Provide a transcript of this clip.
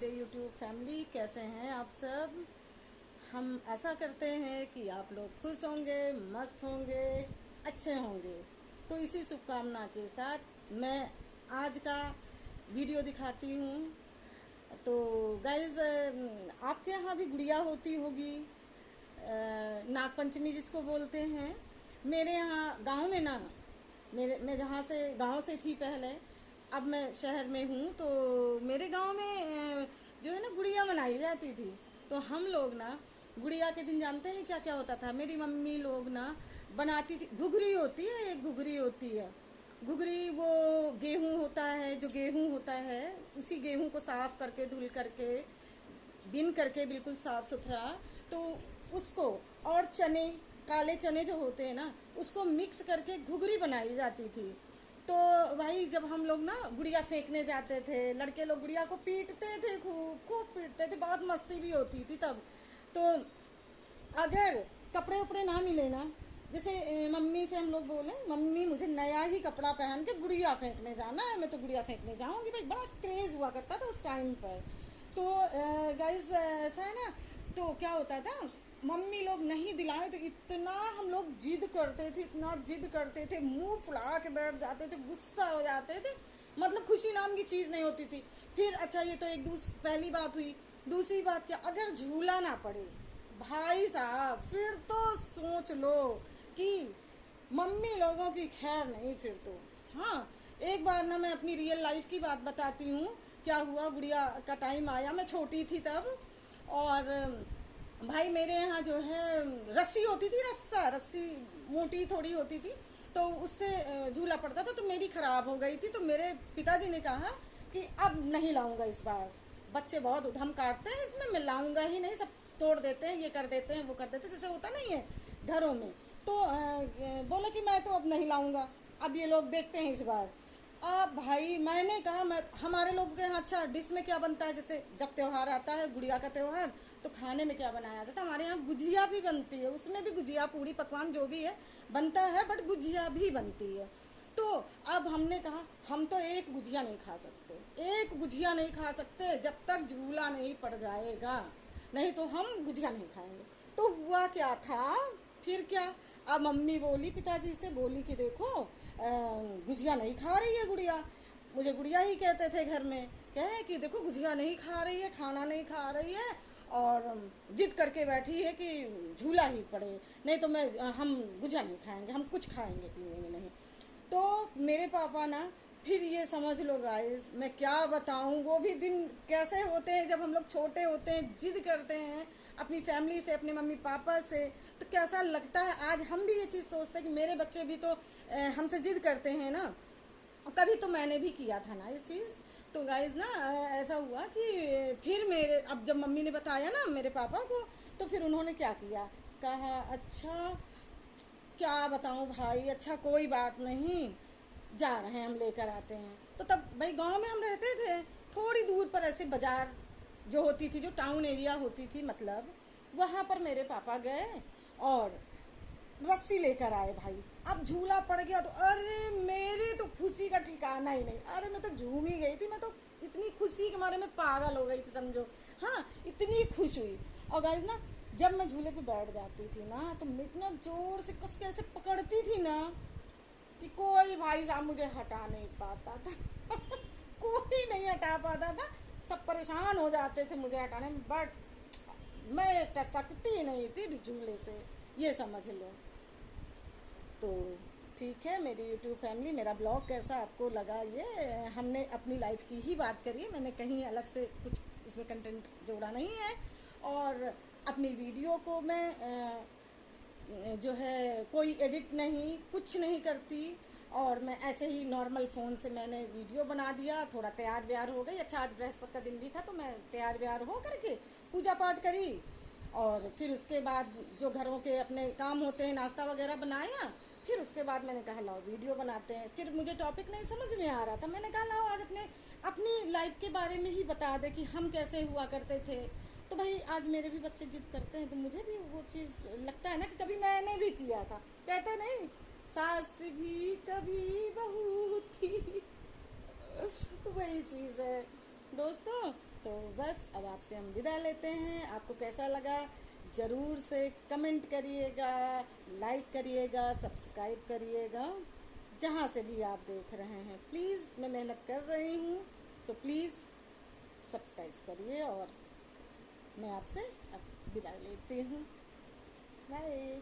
मेरे YouTube family, कैसे हैं आप सब। हम ऐसा करते हैं कि आप लोग खुश होंगे, मस्त होंगे, अच्छे होंगे। तो इसी शुभकामना के साथ मैं आज का वीडियो दिखाती हूँ। तो गाइज, आपके यहाँ भी गुड़िया होती होगी, नागपंचमी जिसको बोलते हैं। मेरे यहाँ गांव में ना, मैं जहाँ से गांव से थी पहले, अब मैं शहर में हूँ। तो मेरे गांव में जो है ना, गुड़िया मनाई जाती थी। तो हम लोग ना गुड़िया के दिन जानते हैं क्या क्या होता था। मेरी मम्मी लोग ना बनाती थी, घुघरी होती है, एक घुघरी होती है। घुघरी वो गेहूं होता है, जो गेहूं होता है उसी गेहूं को साफ करके, धुल करके, बिन करके बिल्कुल साफ सुथरा, तो उसको और चने, काले चने जो होते हैं ना, उसको मिक्स करके घुघरी बनाई जाती थी। तो भाई जब हम लोग ना गुड़िया फेंकने जाते थे, लड़के लोग गुड़िया को पीटते थे, खूब खूब पीटते थे, बहुत मस्ती भी होती थी तब। तो अगर कपड़े उपड़े ना मिले ना, जैसे मम्मी से हम लोग बोले, मम्मी मुझे नया ही कपड़ा पहन के गुड़िया फेंकने जाना है, मैं तो गुड़िया फेंकने जाऊंगी। भाई बड़ा क्रेज हुआ करता था उस टाइम पर। तो गाइज ऐसा है ना, तो क्या होता था, मम्मी लोग नहीं दिलाए तो इतना हम लोग जिद करते थे, इतना जिद करते थे, मुंह फुला के बैठ जाते थे, गुस्सा हो जाते थे। मतलब खुशी नाम की चीज़ नहीं होती थी। फिर अच्छा, ये तो एक पहली बात हुई। दूसरी बात क्या, अगर झूला ना पड़े भाई साहब, फिर तो सोच लो कि मम्मी लोगों की खैर नहीं फिर तो। हाँ, एक बार ना मैं अपनी रियल लाइफ की बात बताती हूँ। क्या हुआ, गुड़िया का टाइम आया, मैं छोटी थी तब। और भाई मेरे यहाँ जो है रस्सी होती थी, रस्सी मोटी थोड़ी होती थी, तो उससे झूला पड़ता था। तो मेरी ख़राब हो गई थी। तो मेरे पिताजी ने कहा कि अब नहीं लाऊंगा इस बार, बच्चे बहुत उधम काटते हैं इसमें, मैं लाऊंगा ही नहीं, सब तोड़ देते हैं, ये कर देते हैं, वो कर देते हैं, जैसे होता नहीं है घरों में। तो बोला कि मैं तो अब नहीं लाऊंगा, अब ये लोग देखते हैं इस बार। अब भाई मैंने कहा, मैं हमारे लोग के यहाँ अच्छा डिश में क्या बनता है, जैसे जब त्यौहार आता है, गुड़िया का त्यौहार, तो खाने में क्या बनाया जाता है, हमारे यहाँ गुजिया भी बनती है। उसमें भी गुजिया, पूरी पकवान जो भी है बनता है, बट गुजिया भी बनती है। तो अब हमने कहा हम तो एक गुजिया नहीं खा सकते, एक गुजिया नहीं खा सकते जब तक झूला नहीं पड़ जाएगा, नहीं तो हम गुजिया नहीं खाएंगे। तो हुआ क्या था, फिर क्या, अब मम्मी बोली, पिताजी से बोली कि देखो गुजिया नहीं खा रही है गुड़िया। मुझे गुड़िया ही कहते थे घर में, कहे कि देखो गुजिया नहीं खा रही है, खाना नहीं खा रही है, और जिद करके बैठी है कि झूला ही पड़े, नहीं तो हम गुजिया नहीं खाएंगे, हम कुछ खाएंगे पीएंगे नहीं। तो मेरे पापा ना, फिर ये समझ लो गाइस, मैं क्या बताऊं, वो भी दिन कैसे होते हैं जब हम लोग छोटे होते हैं, जिद करते हैं अपनी फैमिली से, अपने मम्मी पापा से। तो कैसा लगता है, आज हम भी ये चीज़ सोचते हैं कि मेरे बच्चे भी तो हमसे जिद करते हैं ना। कभी तो मैंने भी किया था ना ये चीज़। तो गाइज ना ऐसा हुआ कि फिर मेरे, अब जब मम्मी ने बताया ना मेरे पापा को, तो फिर उन्होंने क्या किया, कहा अच्छा क्या बताऊं भाई, अच्छा कोई बात नहीं, जा रहे हैं हम, लेकर आते हैं। तो तब भाई गांव में हम रहते थे, थोड़ी दूर पर ऐसे बाजार जो होती थी, जो टाउन एरिया होती थी, मतलब वहाँ पर मेरे पापा गए और रस्सी लेकर आए भाई। अब झूला पड़ गया तो अरे मेरी तो खुशी का ठिकाना ही नहीं, अरे मैं तो झूम ही गई थी, मैं तो इतनी खुशी के मारे में पागल हो गई थी समझो। हाँ, इतनी खुश हुई। और गाइस ना, जब मैं झूले पे बैठ जाती थी ना, तो मैं इतना जोर से कस के ऐसे पकड़ती थी ना कि कोई भाई साहब मुझे हटा नहीं पाता था कोई नहीं हटा पाता था, सब परेशान हो जाते थे मुझे हटाने में, बट मैं टसकती नहीं थी झूले से, ये समझ लो। तो ठीक है मेरी यूट्यूब फैमिली, मेरा ब्लॉग कैसा आपको लगा, ये हमने अपनी लाइफ की ही बात करी है, मैंने कहीं अलग से कुछ इसमें कंटेंट जोड़ा नहीं है। और अपनी वीडियो को मैं जो है कोई एडिट नहीं, कुछ नहीं करती, और मैं ऐसे ही नॉर्मल फ़ोन से मैंने वीडियो बना दिया, थोड़ा तैयार व्यार हो गई। अच्छा, आज बृहस्पति का दिन भी था, तो मैं तैयार व्यार हो करके पूजा पाठ करी, और फिर उसके बाद जो घरों के अपने काम होते हैं, नाश्ता वगैरह बनाया। फिर उसके बाद मैंने कहा लाओ वीडियो बनाते हैं। फिर मुझे टॉपिक नहीं समझ में आ रहा था, मैंने कहा लाओ आज अपनी लाइफ के बारे में ही बता दे कि हम कैसे हुआ करते थे। तो भाई आज मेरे भी बच्चे जिद करते हैं, तो मुझे भी वो चीज़ लगता है ना कि कभी मैंने भी किया था, कहते नहीं सास भी कभी बहू थी तो वही चीज़ है। दोस्तों। तो बस अब आपसे हम विदा लेते हैं। आपको कैसा लगा ज़रूर से कमेंट करिएगा, लाइक करिएगा, सब्सक्राइब करिएगा। जहाँ से भी आप देख रहे हैं प्लीज़, मैं मेहनत कर रही हूँ तो प्लीज़ सब्सक्राइब करिए। और मैं आपसे अब विदा लेती हूँ। बाय।